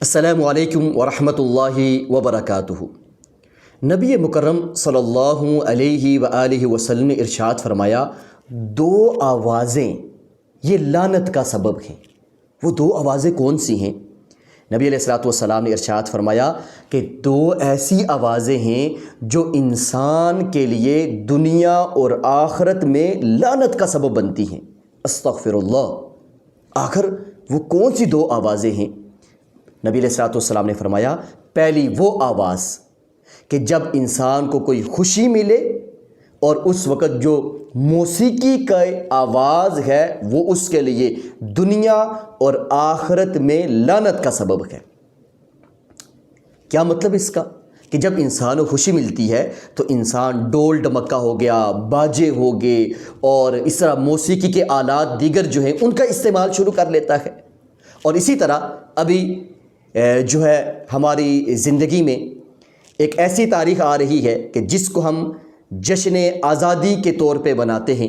السلام علیکم ورحمۃ اللہ وبرکاتہ۔ نبی مکرم صلی اللہ علیہ وآلہ وسلم نے ارشاد فرمایا، دو آوازیں یہ لعنت کا سبب ہیں۔ وہ دو آوازیں کون سی ہیں؟ نبی علیہ الصلوۃ والسلام نے ارشاد فرمایا کہ دو ایسی آوازیں ہیں جو انسان کے لیے دنیا اور آخرت میں لعنت کا سبب بنتی ہیں۔ استغفر اللہ۔ آخر وہ کون سی دو آوازیں ہیں؟ نبی علیہ الصلوۃ والسلام نے فرمایا، پہلی وہ آواز کہ جب انسان کو کوئی خوشی ملے اور اس وقت جو موسیقی کا آواز ہے وہ اس کے لیے دنیا اور آخرت میں لعنت کا سبب ہے۔ کیا مطلب اس کا؟ کہ جب انسان کو خوشی ملتی ہے تو انسان ڈول ڈمکا ہو گیا، باجے ہو گئے اور اس طرح موسیقی کے آلات دیگر جو ہیں ان کا استعمال شروع کر لیتا ہے۔ اور اسی طرح ابھی جو ہے ہماری زندگی میں ایک ایسی تاریخ آ رہی ہے کہ جس کو ہم جشن آزادی کے طور پہ مناتے ہیں،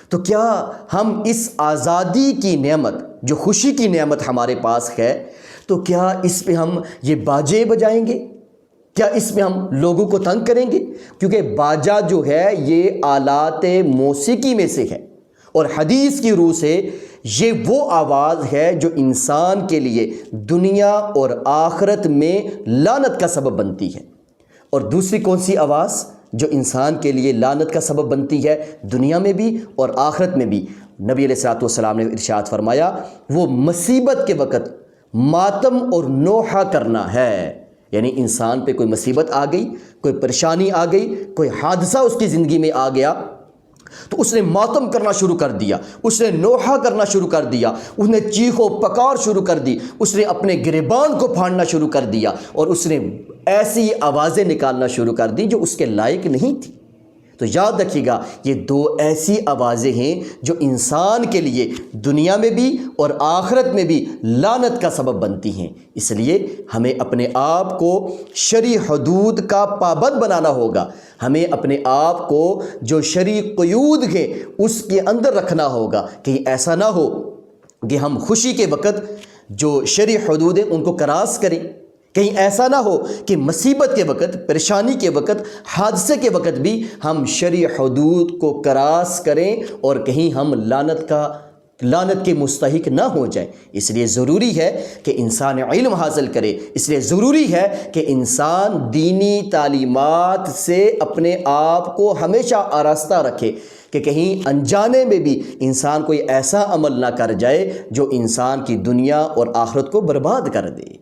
تو کیا ہم اس آزادی کی نعمت، جو خوشی کی نعمت ہمارے پاس ہے، تو کیا اس پہ ہم یہ باجے بجائیں گے؟ کیا اس میں ہم لوگوں کو تنگ کریں گے؟ کیونکہ باجا جو ہے یہ آلات موسیقی میں سے ہے، اور حدیث کی روح سے یہ وہ آواز ہے جو انسان کے لیے دنیا اور آخرت میں لعنت کا سبب بنتی ہے۔ اور دوسری کون سی آواز جو انسان کے لیے لعنت کا سبب بنتی ہے دنیا میں بھی اور آخرت میں بھی؟ نبی علیہ الصلوۃ والسلام نے ارشاد فرمایا، وہ مصیبت کے وقت ماتم اور نوحہ کرنا ہے۔ یعنی انسان پہ کوئی مصیبت آ گئی، کوئی پریشانی آ گئی، کوئی حادثہ اس کی زندگی میں آ گیا تو اس نے ماتم کرنا شروع کر دیا، اس نے نوحہ کرنا شروع کر دیا، اس نے چیخ و پکار شروع کر دی، اس نے اپنے گریبان کو پھاڑنا شروع کر دیا اور اس نے ایسی آوازیں نکالنا شروع کر دی جو اس کے لائق نہیں تھی۔ تو یاد رکھیے گا، یہ دو ایسی آوازیں ہیں جو انسان کے لیے دنیا میں بھی اور آخرت میں بھی لعنت کا سبب بنتی ہیں۔ اس لیے ہمیں اپنے آپ کو شرعی حدود کا پابند بنانا ہوگا، ہمیں اپنے آپ کو جو شرعی قیود ہیں اس کے اندر رکھنا ہوگا، کہ ایسا نہ ہو کہ ہم خوشی کے وقت جو شرعی حدود ہیں ان کو کراس کریں، کہیں ایسا نہ ہو کہ مصیبت کے وقت، پریشانی کے وقت، حادثے کے وقت بھی ہم شرعی حدود کو کراس کریں اور کہیں ہم لعنت کے مستحق نہ ہو جائیں۔ اس لیے ضروری ہے کہ انسان علم حاصل کرے، اس لیے ضروری ہے کہ انسان دینی تعلیمات سے اپنے آپ کو ہمیشہ آراستہ رکھے کہ کہیں انجانے میں بھی انسان کوئی ایسا عمل نہ کر جائے جو انسان کی دنیا اور آخرت کو برباد کر دے۔